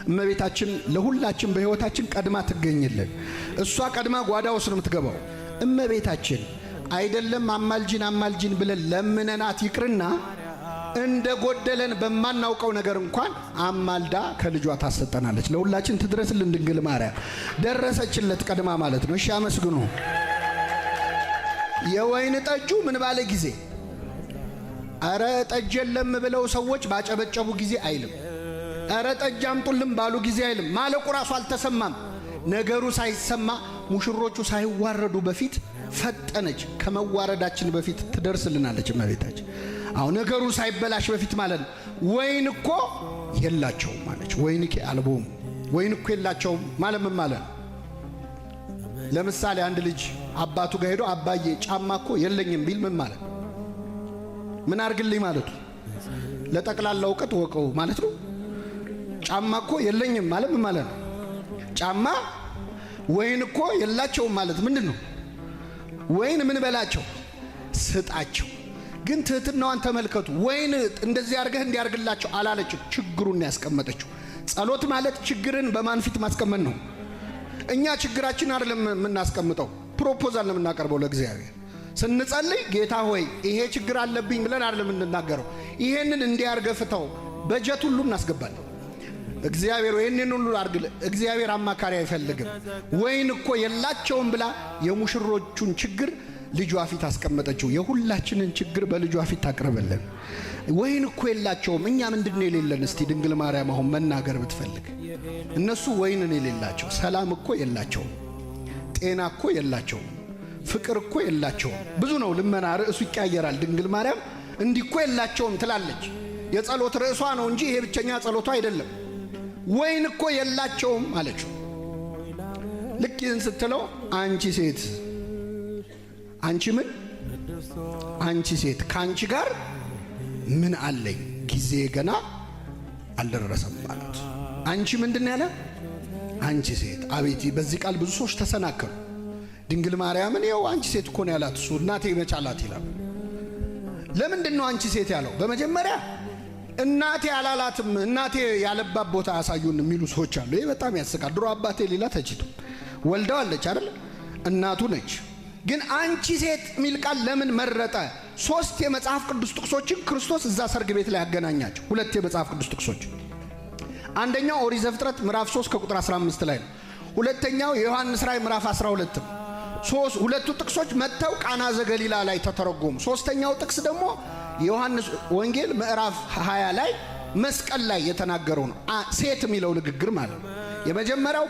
እመቤታችን ለሁላችን በህይወታችን ቀድማ ትገኝልን። እሷ ቀድማ ጓዳ ውስጥ ነው የምትገባው። እመቤታችን አይደለም አማልጂን ብለን ለምነናት ይቅርና እንደ ጎደለን በማናውቀው ነገር እንኳን አማልዳ ከልጇ ታሰጠናለች። ለሁላችን ትድረስልን ድንግል ማርያም። ደረሰችለት ቀድማ ማለት ነው። እሺ አመስግኑ። የወይን ጠጁ ምን ባለ ጊዜ አረ ጠጅ የለም ብለው ሰዎች ባጨበጨቡ ጊዜ አይልም። አረ ጠጅ አምጡልን ባሉ ጊዜ አይልም። ማለቁ ራሱ አልተሰማም። ነገሩ ሳይሰማ ሙሽሮቹ ሳይዋረዱ በፊት ፈጠነች። ከመዋረዳችን በፊት ትደርስልናለች እመቤታችን። አሁን ነገሩ ሳይበላሽ በፊት ማለት ነው። ወይን እኮ የላቸውም ማለች። ወይንኬ አልቦም ወይን እኮ የላቸውም ማለት ምን ማለት ነው? ለምሳሌ አንድ ልጅ አባቱ ጋር ሄዶ አባዬ ጫማ እኮ የለኝም ቢል ምን ማለት ነው? ምን አርግልኝ ማለቱ? ለጠቅላላ እውቀት ወቀው ማለት ነው። ጫማ እኮ የለኝም ማለት ምን ማለት ነው? ጫማ ወይን እኮ የላቸውም ማለት ምንድን ነው? ወይን ምን በላቸው? ስጣቸው። ግን ትህትናዋን ተመልከቱ። ወይን እንደዚህ አርገህ እንዲያርግላቸው አላለችው። ችግሩን ያስቀመጠችው። ጸሎት ማለት ችግርን በማን ፊት ማስቀመጥ ነው? እኛ ችግራችን አይደለም የምናስቀምጠው፣ ፕሮፖዛል ነው የምናቀርበው ለእግዚአብሔር። ስንጸልይ ጌታ ሆይ ይሄ ችግር አለብኝ ብለን አይደለም የምንናገረው። ይሄንን እንዲያርገፍተው በጀት ሁሉ እናስገባለን። እግዚአብሔር ይሄንን ሁሉ አርግል። እግዚአብሔር አማካሪ አይፈልግም። ወይን እኮ የላቸውም ብላ የሙሽሮቹን ችግር ልጇ ፊት አስቀመጠችው። የሁላችንን ችግር በልጇ ፊት ታቀርበለን። ወይን እኮ የላቸውም። እኛ ምንድነው የሌለን? እስቲ ድንግል ማርያም አሁን መናገር ብትፈልግ እነሱ ወይንን የሌላቸው፣ ሰላም እኮ የላቸውም፣ ጤና እኮ የላቸውም፣ ፍቅር እኮ የላቸውም። ብዙ ነው ልመና፣ ርዕሱ ይቀያየራል። ድንግል ማርያም እንዲህ እኮ የላቸውም ትላለች። የጸሎት ርዕሷ ነው እንጂ ይሄ ብቸኛ ጸሎቷ አይደለም። ወይን እኮ የላቸውም አለችው። ልክ ይህን ስትለው አንቺ ሴት፣ አንቺ ምን? አንቺ ሴት ከአንቺ ጋር ምን አለኝ? ጊዜ ገና አልደረሰም ማለት። አንቺ ምንድን ያለ? አንቺ ሴት። አቤት! በዚህ ቃል ብዙ ሰዎች ተሰናከሉ። ድንግል ማርያምን ይኸው አንቺ ሴት እኮ ነው ያላት። እሱ እናቴ መቻላት ይላል። ለምንድን ነው አንቺ ሴት ያለው? በመጀመሪያ እናቴ አላላትም። እናቴ ያለባት ቦታ ያሳዩን የሚሉ ሰዎች አሉ። ይሄ በጣም ያስቃል። ድሮ አባቴ ሌላ ተችቶ ወልደዋለች አይደል? እናቱ ነች። ግን አንቺ ሴት የሚል ቃል ለምን መረጠ? ሶስት የመጽሐፍ ቅዱስ ጥቅሶችን ክርስቶስ እዛ ሰርግ ቤት ላይ ያገናኛቸው። ሁለት የመጽሐፍ ቅዱስ ጥቅሶች። አንደኛው ኦሪት ዘፍጥረት ምዕራፍ 3 ከቁጥር 15 ላይ ነው። ሁለተኛው የዮሐንስ ራእይ ምዕራፍ 12 ነው። ሁለቱ ጥቅሶች መጥተው ቃና ዘገሊላ ላይ ተተረጎሙ። ሶስተኛው ጥቅስ ደግሞ የዮሐንስ ወንጌል ምዕራፍ 20 ላይ መስቀል ላይ የተናገረው ነው። ሴት የሚለው ንግግር ማለት ነው። የመጀመሪያው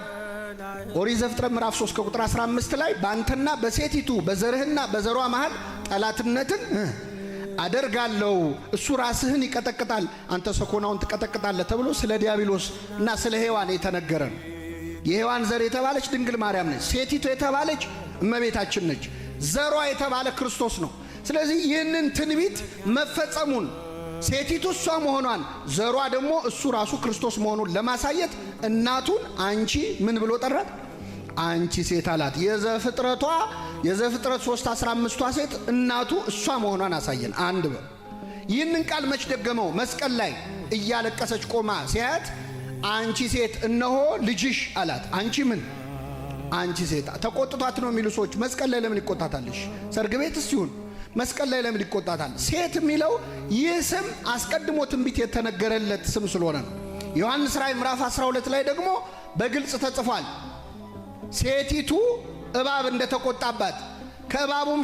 ኦሪት ዘፍጥረት ምዕራፍ 3 ከቁጥር 15 ላይ በአንተና በሴቲቱ በዘርህና በዘሯ መሃል ጠላትነትን አደርጋለሁ፣ እሱ ራስህን ይቀጠቅጣል፣ አንተ ሰኮናውን ትቀጠቅጣለህ ተብሎ ስለ ዲያብሎስ እና ስለ ሔዋን የተነገረ ነው። የሔዋን ዘር የተባለች ድንግል ማርያም ነች። ሴቲቱ የተባለች እመቤታችን ነች። ዘሯ የተባለ ክርስቶስ ነው። ስለዚህ ይህንን ትንቢት መፈጸሙን ሴቲቱ እሷ መሆኗን ዘሯ ደግሞ እሱ ራሱ ክርስቶስ መሆኑን ለማሳየት እናቱን አንቺ ምን ብሎ ጠራት? አንቺ ሴት አላት። የዘፍጥረት 3:15 ሴት እናቱ እሷ መሆኗን አሳየን። አንድ በ ይህንን ቃል መች ደገመው? መስቀል ላይ እያለቀሰች ቆማ ሲያያት አንቺ ሴት እነሆ ልጅሽ አላት። አንቺ ምን? አንቺ ሴት። ተቆጥቷት ነው የሚሉ ሰዎች መስቀል ላይ ለምን ይቆጣታልሽ? ሰርግ ቤት ሲሆን መስቀል ላይ ለምን ይቆጣታል? ሴት የሚለው ይህ ስም አስቀድሞ ትንቢት የተነገረለት ስም ስለሆነ ነው። ዮሐንስ ራእይ ምዕራፍ 12 ላይ ደግሞ በግልጽ ተጽፏል። ሴቲቱ እባብ እንደተቆጣባት ከእባቡም